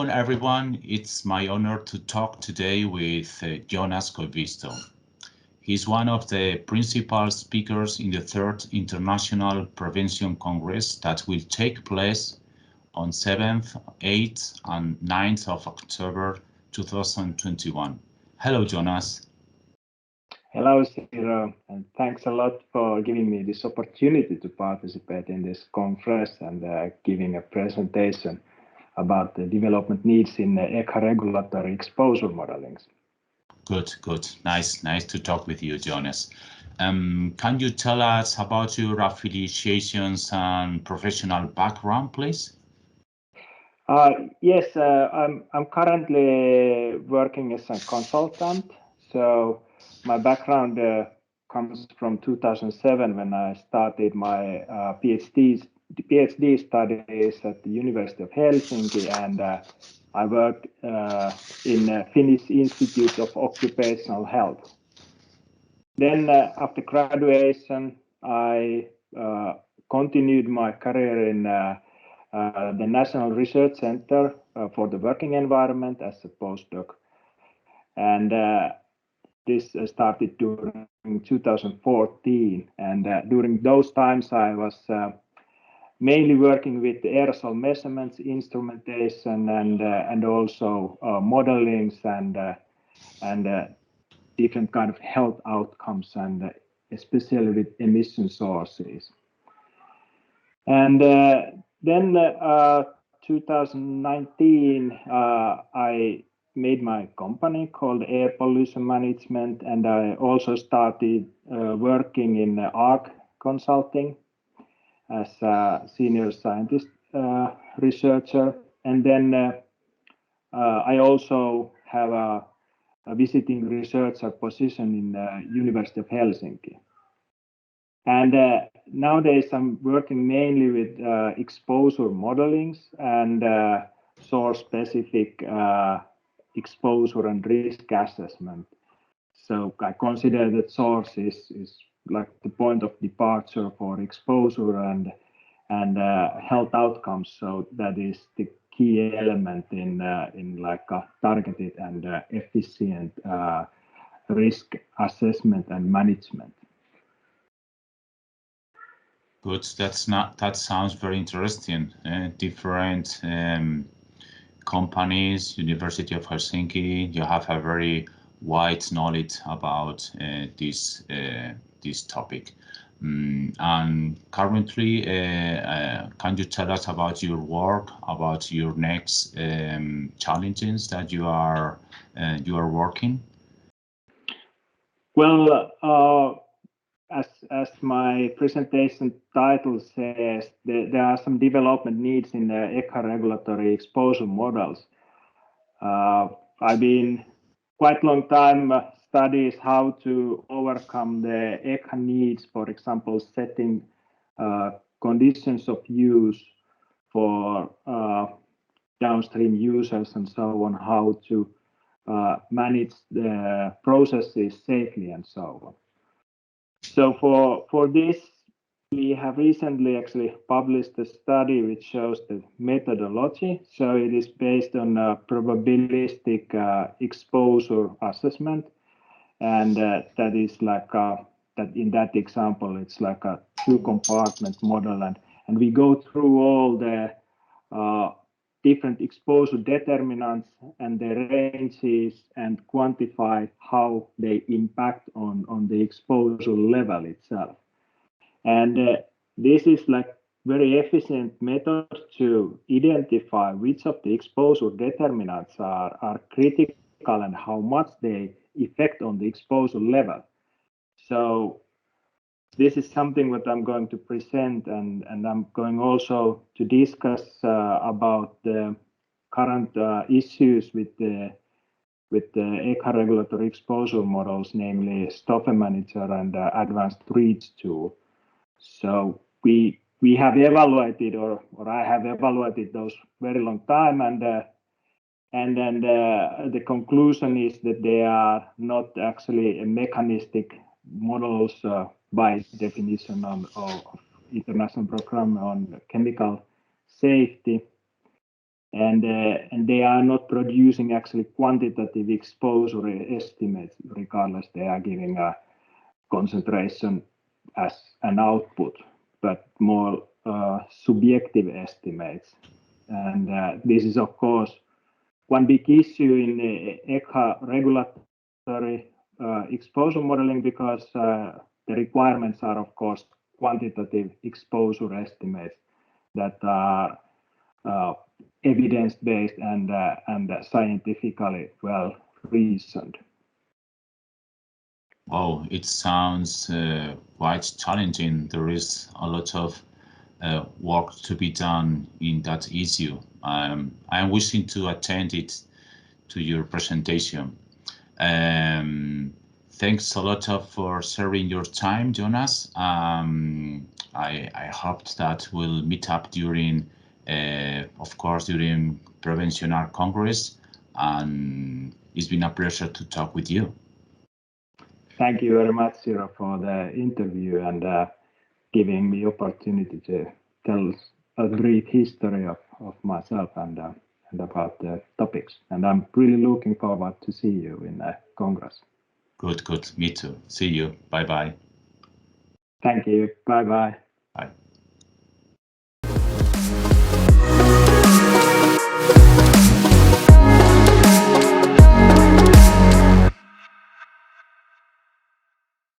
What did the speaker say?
Welcome everyone. It's my honor to talk today with Joonas Koivisto. He's one of the principal speakers in the third International Prevention Congress that will take place on 7th, 8th and 9th of October 2021. Hello, Joonas. Hello, Ciro, and thanks a lot for giving me this opportunity to participate in this conference and giving a presentation about the development needs in ECHA regulatory exposure modelings. Good. Nice to talk with you, Joonas. Can you tell us about your affiliations and professional background, please? Yes, I'm currently working as a consultant. So my background comes from 2007 when I started my PhD studies at the University of Helsinki, and I worked in Finnish Institute of Occupational Health. Then after graduation, I continued my career in the National Research Center for the Working Environment as a postdoc. And this started during 2014. And during those times, I was mainly working with aerosol measurements, instrumentation, and also modelings and different kind of health outcomes, and especially with emission sources. And then 2019, I made my company called Air Pollution Management, and I also started working in ARC Consulting as a senior scientist researcher. And then I also have a visiting researcher position in the University of Helsinki. And nowadays I'm working mainly with exposure modelings and source-specific exposure and risk assessment. So I consider that source is like the point of departure for exposure and health outcomes. So that is the key element in like a targeted and efficient risk assessment and management. Good. That sounds very interesting. Different companies, University of Helsinki. You have a very wide knowledge about this topic. And currently, can you tell us about your work, about your next challenges that you are working? Well, as my presentation title says, there are some development needs in the ECHA regulatory exposure models. I've been quite long time studies how to overcome the ECHA needs, for example, setting conditions of use for downstream users and so on, how to manage the processes safely and so on. So for this, we have recently actually published a study which shows the methodology. So it is based on a probabilistic exposure assessment, and that is like that in that example it's like a two-compartment model, and we go through all the different exposure determinants and the ranges and quantify how they impact on the exposure level itself. And this is like very efficient method to identify which of the exposure determinants are critical and how much they affect on the exposure level. So this is something that I'm going to present, and I'm going also to discuss about the current issues with the ECHA regulatory exposure models, namely Stoffe Manager and Advanced Reach tool. So we have evaluated, or I have evaluated those very long time, and then the conclusion is that they are not actually mechanistic models by definition of International Program on Chemical Safety. and they are not producing actually quantitative exposure estimates. Regardless, they are giving a concentration as an output, but more subjective estimates. And this is, of course, one big issue in ECHA regulatory exposure modeling, because the requirements are, of course, quantitative exposure estimates that are evidence-based and scientifically well reasoned. Oh, it sounds quite challenging. There is a lot of work to be done in that issue. I am wishing to attend it to your presentation. Thanks a lot for sharing your time, Joonas. I hope that we'll meet up during, of course, during Prevencionar Congress, and it's been a pleasure to talk with you. Thank you very much, Siro, for the interview and giving me opportunity to tell a brief history of myself and about the topics. And I'm really looking forward to see you in the Congress. Good. Me too. See you. Bye-bye. Thank you. Bye-bye. Bye.